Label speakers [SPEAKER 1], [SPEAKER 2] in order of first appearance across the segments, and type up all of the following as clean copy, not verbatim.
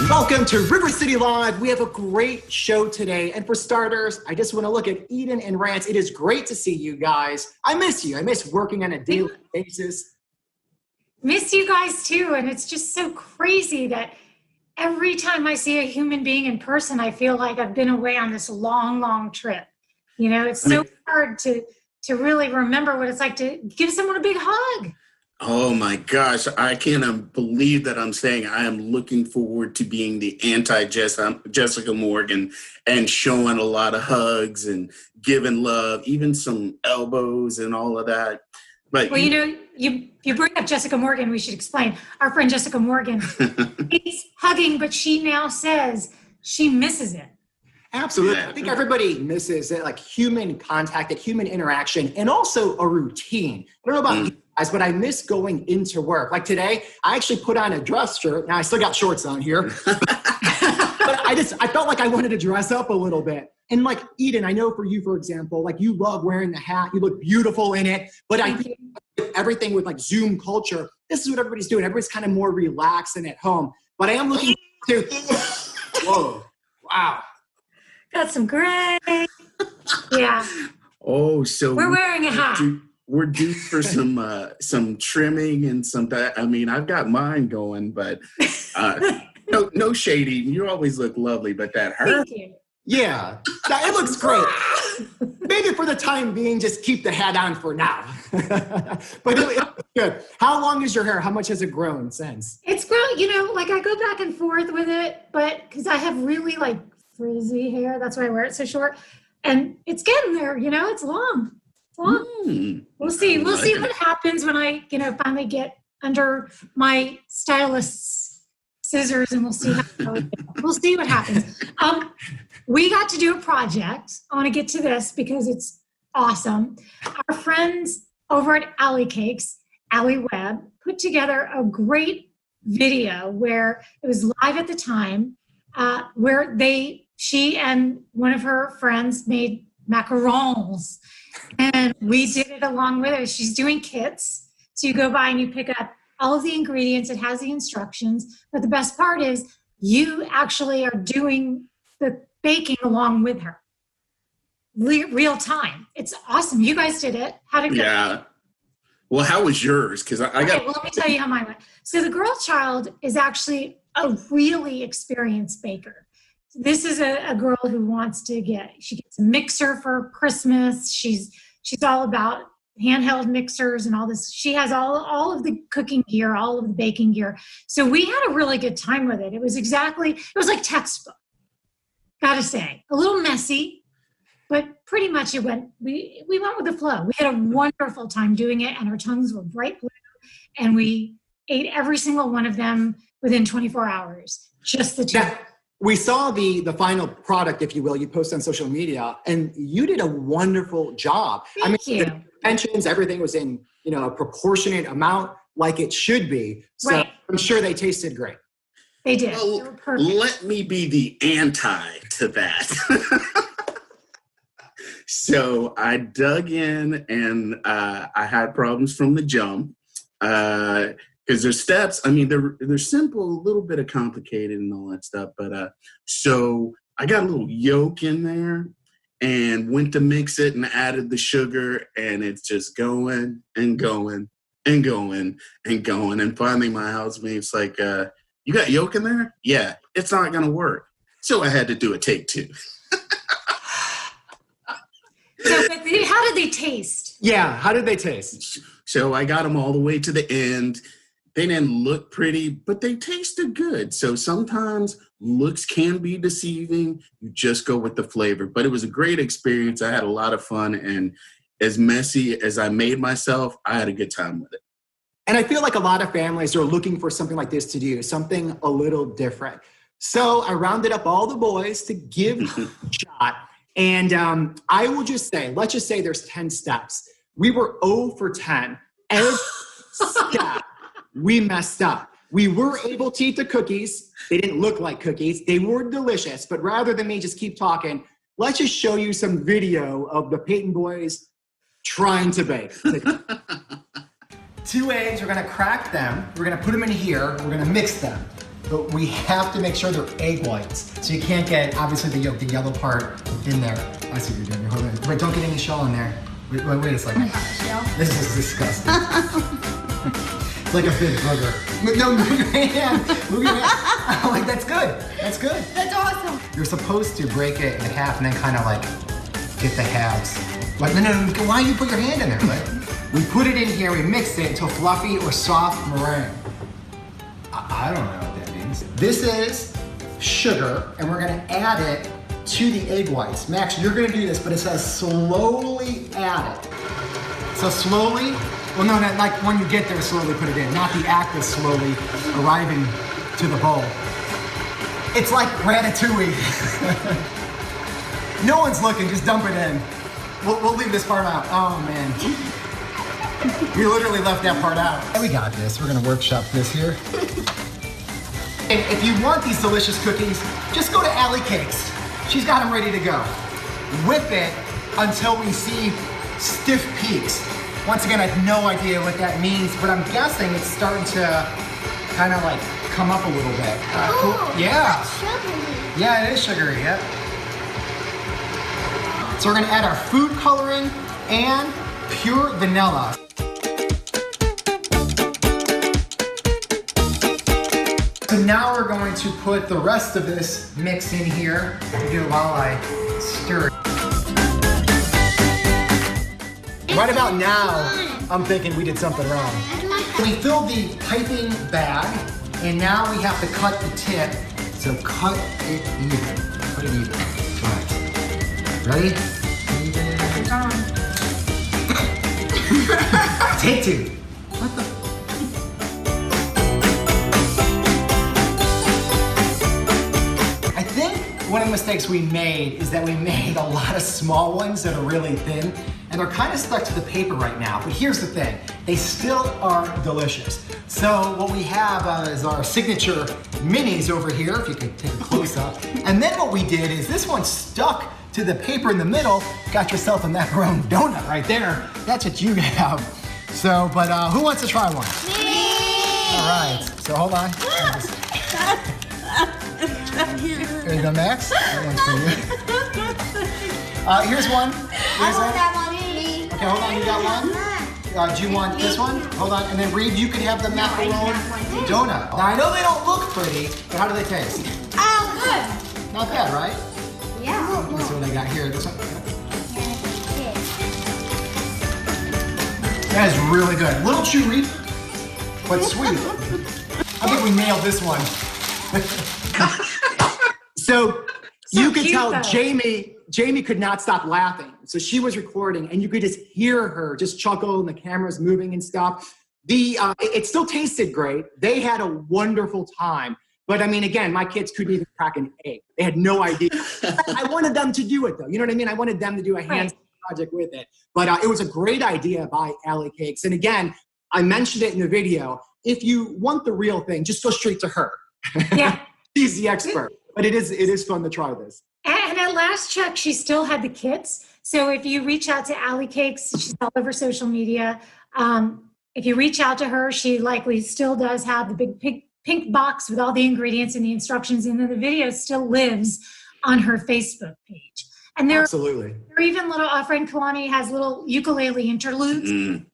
[SPEAKER 1] Welcome to River City Live. We have a great show today. And for starters, I just want to look at Eden and Rance. It is great to see you guys. I miss you. I miss working on a daily basis.
[SPEAKER 2] Miss you guys too. And it's just so crazy that every time I see a human being in person, I feel like I've been away on this long, long trip. You know, it's so hard to really remember what it's like to give someone a big hug.
[SPEAKER 3] Oh my gosh, I can't believe that I'm saying I am looking forward to being the anti-Jessica Morgan and showing a lot of hugs and giving love, even some elbows and all of that. But
[SPEAKER 2] well, you bring up Jessica Morgan, we should explain. Our friend Jessica Morgan is hugging, but she now says she misses it.
[SPEAKER 1] Absolutely. I think everybody misses it, like human contact, that human interaction, and also a routine. I don't know about you guys, but I miss going into work. Like today, I actually put on a dress shirt. Now I still got shorts on here. But I felt like I wanted to dress up a little bit. And like Eden, I know for you, for example, like you love wearing the hat. You look beautiful in it. But I think everything with like Zoom culture, this is what everybody's doing. Everybody's kind of more relaxed and at home. But I am looking to, whoa, wow.
[SPEAKER 2] Got some gray. Yeah.
[SPEAKER 3] Oh, so
[SPEAKER 2] we're wearing a hat.
[SPEAKER 3] We're due for some trimming and some. I mean, I've got mine going, but no shading. You always look lovely, but that hair.
[SPEAKER 2] Thank you.
[SPEAKER 1] Yeah, it looks great. Maybe for the time being, just keep the hat on for now. But it's good. How long is your hair? How much has it grown since?
[SPEAKER 2] It's grown. You know, like I go back and forth with it, but because I have really like frizzy hair, that's why I wear it so short, and it's getting there. You know, it's long. It's long. We'll see. We'll see what happens when I, finally get under my stylist's scissors, and we'll see. We'll see what happens. We got to do a project. I want to get to this because it's awesome. Our friends over at Allie Cakes, Allie Webb, put together a great video where it was live at the time, where she and one of her friends made macarons, and we did it along with her. She's doing kits, so you go by and you pick up all of the ingredients. It has the instructions, but the best part is you actually are doing the baking along with her, real time. It's awesome. You guys did it. How did it go?
[SPEAKER 3] Yeah. Well, how was yours? Because I got.
[SPEAKER 2] Well, let me tell you how mine went. So the girl child is actually a really experienced baker. This is a girl who wants to she gets a mixer for Christmas. She's all about handheld mixers and all this. She has all of the cooking gear, all of the baking gear. So we had a really good time with it. It was like textbook, gotta say. A little messy, but pretty much we went with the flow. We had a wonderful time doing it, and our tongues were bright blue, and we ate every single one of them within 24 hours. Just the two.
[SPEAKER 1] Yeah. We saw the final product, if you will, you posted on social media, and you did a wonderful job.
[SPEAKER 2] Thank you.
[SPEAKER 1] The dimensions, everything was in, a proportionate amount like it should be. So right. I'm sure they tasted great.
[SPEAKER 2] They did.
[SPEAKER 3] Well,
[SPEAKER 2] they were perfect.
[SPEAKER 3] Let me be the anti to that. So I dug in, and I had problems from the jump. Because there's steps, I mean, they're simple, a little bit of complicated and all that stuff. But so I got a little yolk in there and went to mix it and added the sugar, and it's just going and going and going and going. And finally my housemate's like, you got yolk in there? Yeah, it's not going to work. So I had to do a take two.
[SPEAKER 2] So how did they taste?
[SPEAKER 1] Yeah, how did they taste?
[SPEAKER 3] So I got them all the way to the end. They didn't look pretty, but they tasted good. So sometimes looks can be deceiving. You just go with the flavor. But it was a great experience. I had a lot of fun. And as messy as I made myself, I had a good time with it.
[SPEAKER 1] And I feel like a lot of families are looking for something like this to do, something a little different. So I rounded up all the boys to give a shot. And I will just say, let's just say there's 10 steps. We were 0 for 10. Every step. We messed up. We were able to eat the cookies. They didn't look like cookies. They were delicious. But rather than me just keep talking, let's just show you some video of the Peyton boys trying to bake. 2 eggs, we're gonna crack them. We're gonna put them in here. We're gonna mix them. but we have to make sure they're egg whites. So you can't get, obviously, the yolk, the yellow part in there. I see what you're doing. Hold on. Wait, don't get any shell in there. Wait a second. This is disgusting. It's like a big booger. No, move your hand. Move your hand. I'm like, that's good. That's good.
[SPEAKER 4] That's awesome.
[SPEAKER 1] You're supposed to break it in half and then kind of like get the halves. Like, no, why do you put your hand in there, right? We put it in here, we mix it until fluffy or soft meringue. I don't know what that means. This is sugar, and we're gonna add it to the egg whites. Max, you're gonna do this, but it says slowly add it. So slowly, well no, not like when you get there, slowly put it in, not the act of slowly arriving to the bowl. It's like ratatouille. No one's looking, just dump it in. We'll leave this part out. Oh man. We literally left that part out. We got this, we're gonna workshop this here. And if you want these delicious cookies, just go to Allie Cakes. She's got them ready to go. Whip it until we see stiff peaks. Once again, I have no idea what that means, but I'm guessing it's starting to kind of like come up a little bit.
[SPEAKER 4] Oh,
[SPEAKER 1] yeah.
[SPEAKER 4] that's sugary.
[SPEAKER 1] Yeah, it is sugary, yep. So we're gonna add our food coloring and pure vanilla. So now we're going to put the rest of this mix in here. Do it while I stir it. Right about now, I'm thinking we did something wrong. We filled the piping bag, and now we have to cut the tip. So cut it even. Cut it even. All right. Ready? Take two. What the? I think one of the mistakes we made is that we made a lot of small ones that are really thin, and they're kind of stuck to the paper right now. But here's the thing, they still are delicious. So what we have is our signature minis over here, if you could take a close up. And then what we did is this one stuck to the paper in the middle, got yourself a macaron donut right there. That's what you have. So, but who wants to try one?
[SPEAKER 4] Me!
[SPEAKER 1] All right, so hold on. There you go, Max. That one's for you. Here's one. Here's one.
[SPEAKER 4] that one, me.
[SPEAKER 1] Okay, hold on, you got one? Do you want this one? Hold on, and then Reed, you can have the macaron donut. Now, I know they don't look pretty, but how do they taste?
[SPEAKER 4] Oh, good.
[SPEAKER 1] Not bad, right?
[SPEAKER 4] Yeah.
[SPEAKER 1] Let's see what I got here. This one. That is really good. A little chewy, but sweet. I think we nailed this one. So you could tell
[SPEAKER 2] though.
[SPEAKER 1] Jamie could not stop laughing. So she was recording, and you could just hear her just chuckle, and the camera's moving and stuff. It still tasted great. They had a wonderful time. But I mean, again, my kids couldn't even crack an egg. They had no idea. I wanted them to do it, though. You know what I mean? I wanted them to do a hands-on project with it. But it was a great idea by Allie Cakes. And again, I mentioned it in the video. If you want the real thing, just go straight to her.
[SPEAKER 2] Yeah.
[SPEAKER 1] She's the expert. But it is fun to try this.
[SPEAKER 2] And at last check, she still had the kits. So if you reach out to Allie Cakes, she's all over social media. If you reach out to her, she likely still does have the big pink box with all the ingredients and the instructions, and then the video still lives on her Facebook page. And
[SPEAKER 1] Absolutely.
[SPEAKER 2] There are even little, our friend Kalani has little ukulele interludes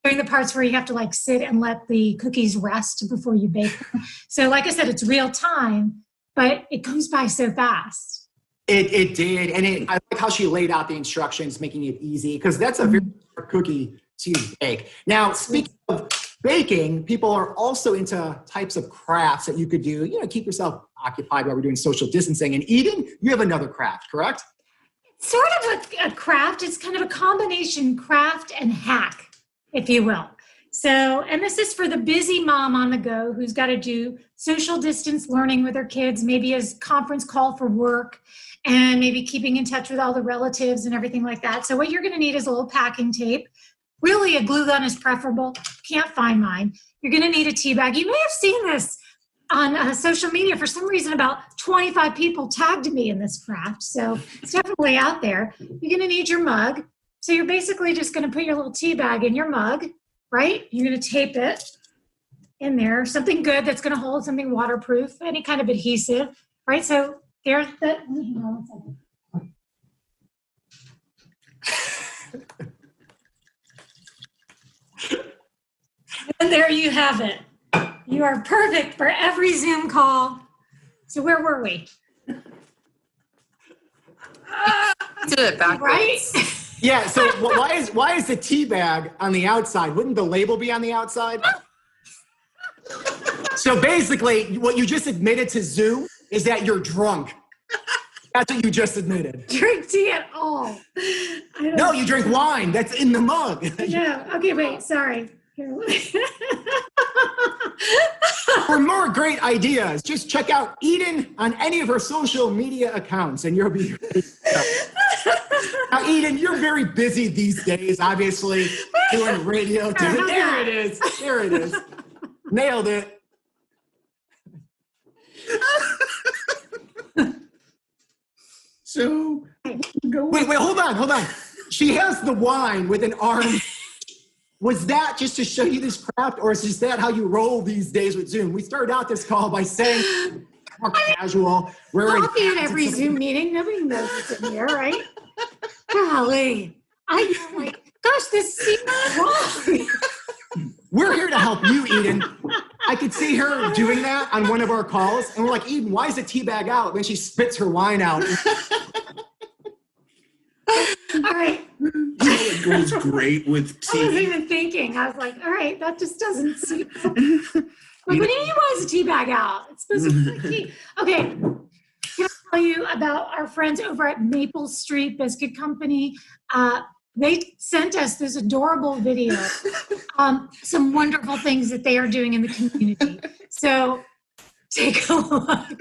[SPEAKER 2] during the parts where you have to like sit and let the cookies rest before you bake them. So like I said, it's real time, but it goes by so fast.
[SPEAKER 1] It did. And I like how she laid out the instructions, making it easy, because that's a very hard cookie to bake. Now, speaking of baking, people are also into types of crafts that you could do, keep yourself occupied while we're doing social distancing and eating. You have another craft, correct?
[SPEAKER 2] Sort of a craft. It's kind of a combination craft and hack, if you will. So, and this is for the busy mom on the go who's got to do social distance learning with her kids, maybe as conference call for work, and maybe keeping in touch with all the relatives and everything like that. So what you're going to need is a little packing tape. Really, a glue gun is preferable. Can't find mine. You're going to need a tea bag. You may have seen this on social media. For some reason, about 25 people tagged me in this craft. So it's definitely out there. You're going to need your mug. So you're basically just going to put your little tea bag in your mug, right? You're going to tape it in there, something good that's going to hold something waterproof, any kind of adhesive, right? So there's the, hang on 1 second. And there you have it. You are perfect for every Zoom call. So where were we?
[SPEAKER 5] Did it backwards.
[SPEAKER 2] Right?
[SPEAKER 1] Yeah, so why is the tea bag on the outside? Wouldn't the label be on the outside? So basically, what you just admitted to Zoom is that you're drunk. That's what you just admitted.
[SPEAKER 2] Drink tea at all.
[SPEAKER 1] No, you drink wine. That's in the mug.
[SPEAKER 2] No. Okay, wait, sorry. Here.
[SPEAKER 1] For more great ideas, just check out Eden on any of her social media accounts and you'll be Now, Eden, you're very busy these days, obviously, doing radio. There it is. There it is. Nailed it.
[SPEAKER 3] So,
[SPEAKER 1] Wait, hold on. She has the wine with an arm. Was that just to show you this crap, or is that how you roll these days with Zoom? We started out this call by saying more casual.
[SPEAKER 2] Coffee at every Zoom meeting. Nobody knows what's in here, right? Golly. I'm like, gosh, this seems wrong.
[SPEAKER 1] We're here to help you, Eden. I could see her doing that on one of our calls, and we're like, Eden, why is the tea bag out? Then she spits her wine out.
[SPEAKER 2] All right.
[SPEAKER 3] it goes great with tea.
[SPEAKER 2] I wasn't even thinking. I was like, all right, that just doesn't seem. Like, what do you mean why is a tea bag out? It's supposed to be like tea. Okay. Can I tell you about our friends over at Maple Street Biscuit Company? They sent us this adorable video, some wonderful things that they are doing in the community. So take a look.